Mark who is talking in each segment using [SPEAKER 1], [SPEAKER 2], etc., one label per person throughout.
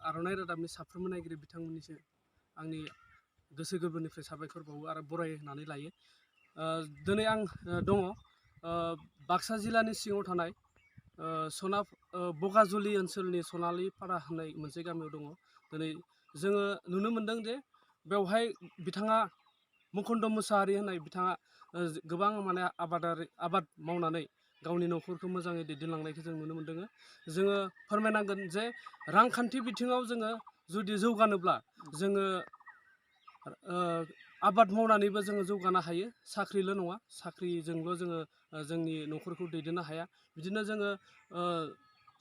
[SPEAKER 1] आर'नाइ रादाबनि साफ्रोमबो नायगिरि बिथांमोननिसिम आंनि गोसो गोरबोनिफ्राय साबायखर बावो आरो बरायनानै लायो। दिनै आं दङ बाक्सा जिल्लानि सिङाव थानाय बगाजुलि ओनसोलनि सनालिपारा होननाय मोनसे गामियाव दङ। दिनै जोङो नुनो मोनदों जे बेवहाय बिथाङा मुकुन्द मुसाहारि होननाय बिथाङा गोबां माने आबाद मावनानै गावनि न'खरखौ मोजाङै दैदेनलांनायखौ जों नुनो मोनदों। जोङो फोरमायनांगोन जे रांखान्थि बिथिङाव जोङो जुदि जौगानोब्ला जोङो आबाद मावनानैबो जोङो जौगानो हायो, साख्रिल' नङा, साख्रिजोंल' जोङो जोंनि न'खरखौ दैदेननो हाया। बिदिनो जोङो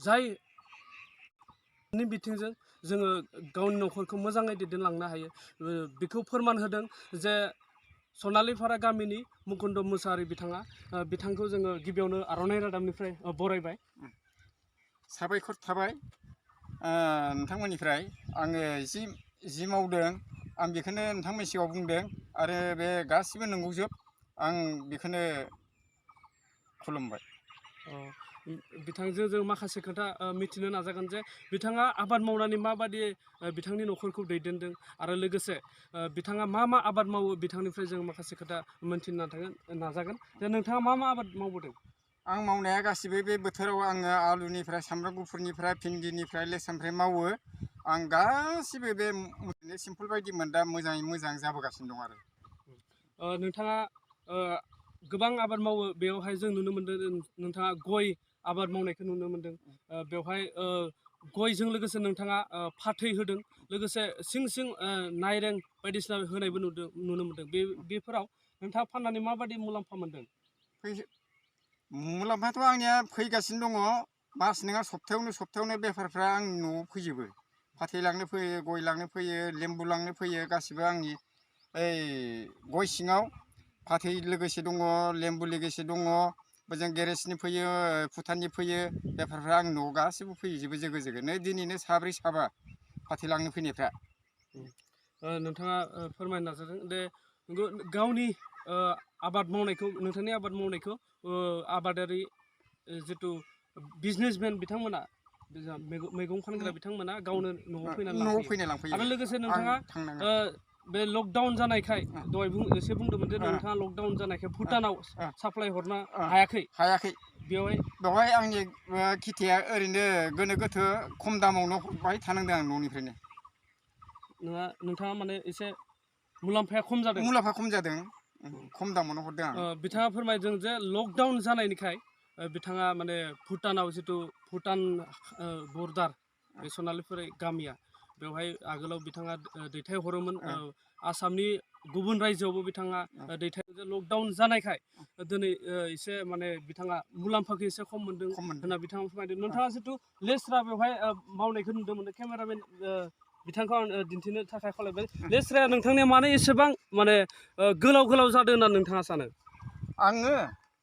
[SPEAKER 1] जायनि बिथिंजों जोङो गावनि न'खरखौ मोजाङै दैदेनलांनो हायो बेखौ फोरमान होदों जे सनालिपारा गामिनि मुकुन्द मुसाहारि बिथांखौ जोङो गिबियावनो आर'नाइ रादाबनिफ्राय बरायबाय।
[SPEAKER 2] साबायखर थाबाय नोंथांमोननिफ्राय आङो जि मावदों आं बेखौनो नोंथांमोननि सिगाङाव बुंदों आरो बे गासिबो नंगौजोब। आं बेखौनो खुलुमबाय।
[SPEAKER 1] बिथांजों जों माखासे खोथा मिथिनो नाजागोन जे बिथाङा आबाद मावनानै माबादि बिथांनि न'खरखौ दैदेनदों आरो लोगोसे बिथाङा मा आबाद मावो बिथांनिफ्राय जों माखासे खोथा मोनथिनो नाजागोन। जे नोंथाङा मा आबाद मावबोदों?
[SPEAKER 2] आं मावनाया गासिबो बे बोथोराव आङो आलुनिफ्राय सामब्राम गुफुरनिफ्राय भिन्दिनिफ्राय लेस्रानिफ्राय मावो। आं गासिबो बे सिम्पोल बायदिमोन, दा मोजाङै मोजां जाबोगासिनो दं आरो।
[SPEAKER 1] नोंथाङा गोबां आबाद मावो, बेवहाय जों नुनो मोनदों नोंथाङा गय आबाद मावनायखौ नुनो मोनदों। बेवहाय गयजों लोगोसे नोंथाङा फाथै होदों, लोगोसे सिं नायरें बायदिसिना होनायबो नुनो मोनदों। बेफोराव नोंथाङा फाननानै माबादि मुलाम्फा मोनदों?
[SPEAKER 2] मुलाम्फायाथ' आंनिया फैगासिनो दङ। मास नङा सप्तायावनो बेफारफ्रा आंनि न'आव फैजोबो। फाथै लांनो फैयो, गय लांनो फैयो, लेम्बु लांनो फैयो, गासिबो आंनि गय सिङाव फाथै लोगोसे दङ, लेम्बु लोगोसे दङ, बोजों गेरेजनि फैयो, भुटाननि फैयो, बेफारफ्रा आंनि न'आव गासिबो फैजोबो जोगो। नै दिनैनो साब्रै साबा फाथै लांनो फैनायफ्रा।
[SPEAKER 1] नोंथाङा फोरमायनो नाजादों दे गावनि नोंथांनि आबाद मावनायखौ आबादारि जिथु बिजनेसमेन बिथांमोना, मैगं फानग्रा बिथांमोना गावनो न'आव फैनानै लांफैयो। आरो लोगोसे नोंथाङा बे लकडाउन जानायखाय दहाय एसे बुंदोंमोन जे नोंथाङा लकडाउन जानायखाय भुटानाव साप्लाय हरनो हायाखै।
[SPEAKER 2] बेवहाय आंनि खेथिया ओरैनो गोनो गोथो खम दामावनो हरबाय थानांदों आं न'निफ्रायनो।
[SPEAKER 1] नोंथाङा माने एसे मुलाम्फाया खम जादों।
[SPEAKER 2] खम दामावनो हरदों आं।
[SPEAKER 1] बिथाङा फोरमायदों जे लकडाउन जानायनिखाय बिथाङा माने भुटानाव जिथु भुटान बर्डार बे सनालिपारा गामिया, बेवहाय आगोलाव बिथाङा दैथायहरोमोन। आसामनि गुबुन रायजोआवबो बिथाङा लकडाउन जानायखाय दिनै एसे माने बिथाङा मुलाम्फाखौ एसे खम मोनदों होनना बिथाङा फोरमायदों। नोंथाङा जिथु लेस्रा बेवहाय मावनायखौ नुदों मोनदों, केमेरामेन बिथांखौ आं दिन्थिनो थाखाय खावलायबाय। लेस्राया नोंथांनिया मानो एसेबां माने गोलाव जादों होनना नोंथाङा सानो?
[SPEAKER 2] आङो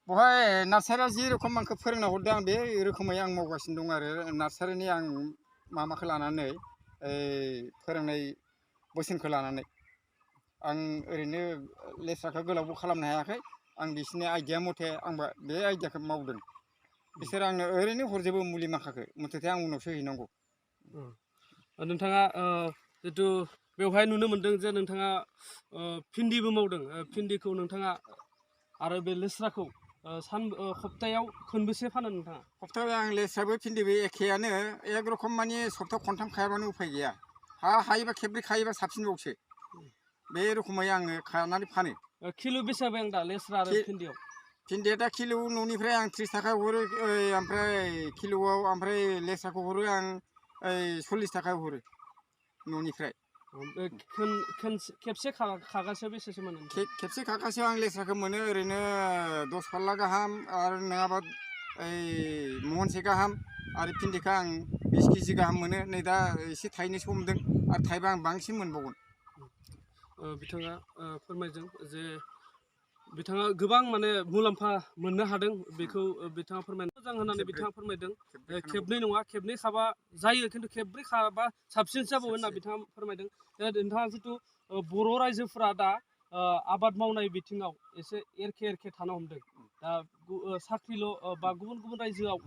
[SPEAKER 2] बेवहाय नार्सारिया जि रोखोम आंखौ फोरोंना हरदों आं बे रोखोमै आं मावगासिनो दं आरो। नार्सारिनि आं माबाखौ लानानै फोरोंनाय बोसोनखौ लानानै आं ओरैनो लेस्राखौ गोलावबो खालामनो हायाखै। आं बिसोरनि आइडिया मथे आंबो बे आइडियाखौ मावदों। बिसोर आंनो ओरैनो हरजोबो मुलि माखाखौ, मुथथे आं उनावसो हैनांगौ।
[SPEAKER 1] नोंथाङा जिथु बेवहाय नुनो मोनदों जे नोंथाङा भिन्दिबो मावदों। भिन्दिखौ नोंथाङा आरो बे लेस्राखौ सप्तायाव खनबेसे फानो नोंथाङा?
[SPEAKER 2] सप्तायाव आं लेस्राबो भिन्दिबो एखेयानो, एक रखम माने सप्तायाव खनथाम खायाबानो उफाय गैया। हायोबा खेबब्रै खायोबा साबसिनबावसो। बे रोखोमै आङो खानानै फानो।
[SPEAKER 1] किल' बेसेबां दा लेस्रा आरो भिन्दियाव?
[SPEAKER 2] भिन्दिया दा किल' न'निफ्राय आं 30 थाखा हरो, ओमफ्राय किल'आव, ओमफ्राय लेस्राखौ हरो आं 40 थाखा हरो न'निफ्राय।
[SPEAKER 1] खेबसे खागासेयाव बेसेसो मोनो?
[SPEAKER 2] खेबसे खागासेयाव आं लेस्राखौ मोनो ओरैनो 10 फारला गाहाम, आरो नङाबा महनसे गाहाम, आरो भिन्दिखौ आं 20 केजि गाहाम मोनो। नै दा एसे थाइनोसो हमदों, आरो थाइबा आं बांसिन मोनबावगोन।
[SPEAKER 1] बिथाङा फोरमायदों जे बिथाङा गोबां माने मुलाम्फा मोननो हादों, बेखौ बिथाङा फोरमायनो मोजां होननानै बिथाङा फोरमायदों। खेबनै नङा, खेबनै खाबा जायो, खिन्थु खेबब्रै खाबा साबसिन जाबावो होनना बिथाङा फोरमायदों। नोंथाङा जिथु बर' रायजोफोरा दा आबाद मावनाय बिथिङाव एसे एरखे थानो हमदों, दा साख्रिल' बा गुबुन गुबुन रायजोआव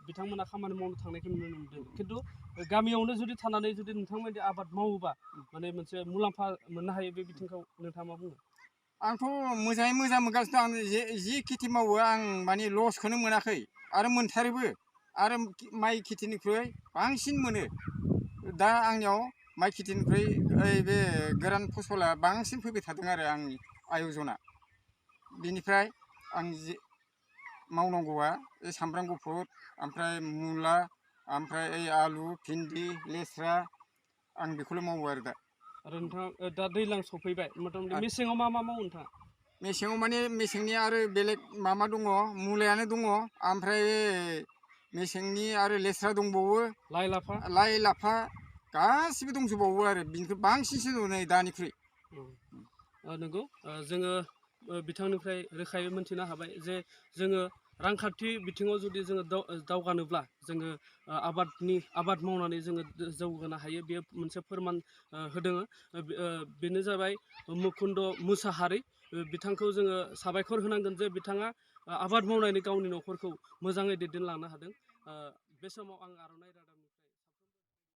[SPEAKER 1] बिथांमोना खामानि मावनो थांनायखौ नुनो मोनदों खिन्थु गामियावनो जुदि थानानै जुदि नोंथांमोननि आबाद मावोबा माने मोनसे मुलाम्फा मोननो हायो बे बिथिंखौ नोंथाङा मा बुङो?
[SPEAKER 2] आंथ' मोजाङै मोजां मोनगासिनो दं आं जि खेथि मावो आं माने लसखौनो मोनाखै आरो मोनथारोबो आरो माइ खेथिनिख्रुइ बांसिन मोनो दा आंनियाव माइ खेथिनिख्रुइ ओइ बे गोरान फसला बांसिन फैबाय थादों आरो आंनि आयजना बिनिफ्राय आं जि मावनांगौआ सामब्राम गुफुर ओमफ्राय मुला ओमफ्राय ओइ आलु भिन्दि लेस्रा आं बेखौल' मावो आरो दा।
[SPEAKER 1] आरो नोंथाङा दा दैज्लां सफैबाय मथा-मथि मेसेङाव मा मावो नोंथाङा?
[SPEAKER 2] मेसेङाव माने मेसेंनि आरो बेलेग मा दङ मुलायानो दङ ओमफ्राय मेसेंनि आरो लेस्रा दंबावो लाइ लाफा गासिबो दंजोबावो आरो बिनिख्रुइ बांसिनसो दं नै दानिख्रुइ।
[SPEAKER 1] नंगौ जोङो बिथांनिफ्राय रोखायै मोनथिनो हाबाय जे जोङो रांखान्थि बिथिङाव जुदि जोङो दावगानोब्ला जोङो आबाद मावनानै जोङो जौगानो हायो बेयो मोनसे फोरमान होदों बेनो जाबाय मुकुन्द मुसाहारि बिथांखौ जोङो साबायखर होनांगोन जे बिथाङा आबाद मावनानै गावनि न'खरखौ मोजाङै दैदेनलांनो हादों। बे समाव आं आर'नाइ रादाब